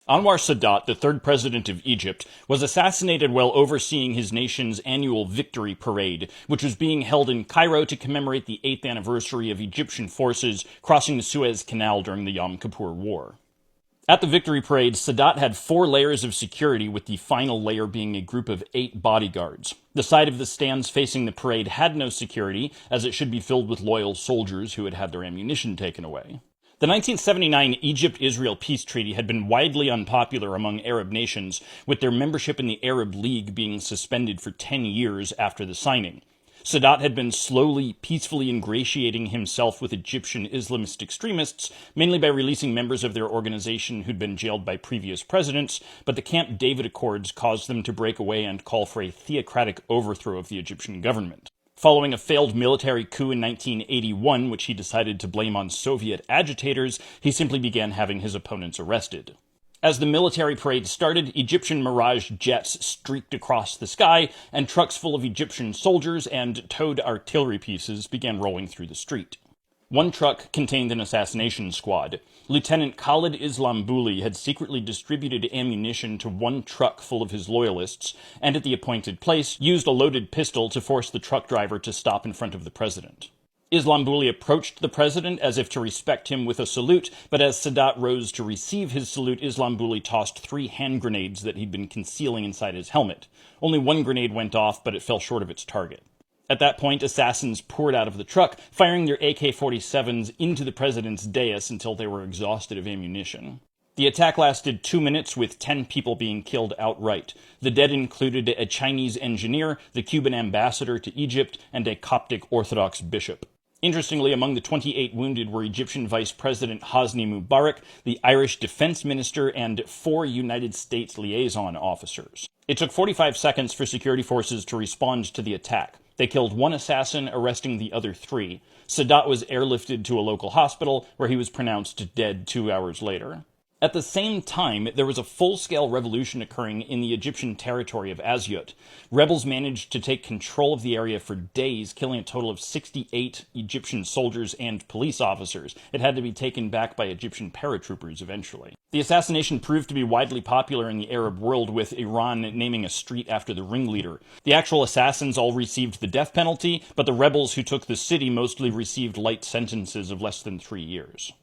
Anwar Sadat, the third president of Egypt, was assassinated while overseeing his nation's annual victory parade, which was being held in Cairo to commemorate the 8th anniversary of Egyptian forces crossing the Suez Canal during the Yom Kippur War. At the victory parade, Sadat had 4 layers of security, with the final layer being a group of 8 bodyguards. The side of the stands facing the parade had no security, as it should be filled with loyal soldiers who had had their ammunition taken away. The 1979 Egypt-Israel peace treaty had been widely unpopular among Arab nations, with their membership in the Arab League being suspended for 10 years after the signing. Sadat had been slowly, peacefully ingratiating himself with Egyptian Islamist extremists, mainly by releasing members of their organization who'd been jailed by previous presidents, but the Camp David Accords caused them to break away and call for a theocratic overthrow of the Egyptian government. Following a failed military coup in 1981, which he decided to blame on Soviet agitators, he simply began having his opponents arrested. As the military parade started, Egyptian Mirage jets streaked across the sky, and trucks full of Egyptian soldiers and towed artillery pieces began rolling through the street. One truck contained an assassination squad. Lieutenant Khalid Islambouli had secretly distributed ammunition to one truck full of his loyalists, and at the appointed place, used a loaded pistol to force the truck driver to stop in front of the president. Islambouli approached the president as if to respect him with a salute, but as Sadat rose to receive his salute, Islambouli tossed 3 hand grenades that he'd been concealing inside his helmet. Only one grenade went off, but it fell short of its target. At that point, assassins poured out of the truck, firing their AK-47s into the president's dais until they were exhausted of ammunition. The attack lasted 2 minutes, with 10 people being killed outright. The dead included a Chinese engineer, the Cuban ambassador to Egypt, and a Coptic Orthodox bishop. Interestingly, among the 28 wounded were Egyptian Vice President Hosni Mubarak, the Irish Defense Minister, and 4 United States liaison officers. It took 45 seconds for security forces to respond to the attack. They killed 1 assassin, arresting the other 3. Sadat was airlifted to a local hospital, where he was pronounced dead 2 hours later. At the same time, there was a full-scale revolution occurring in the Egyptian territory of Asyut. Rebels managed to take control of the area for days, killing a total of 68 Egyptian soldiers and police officers. It had to be taken back by Egyptian paratroopers eventually. The assassination proved to be widely popular in the Arab world, with Iran naming a street after the ringleader. The actual assassins all received the death penalty, but the rebels who took the city mostly received light sentences of less than 3 years.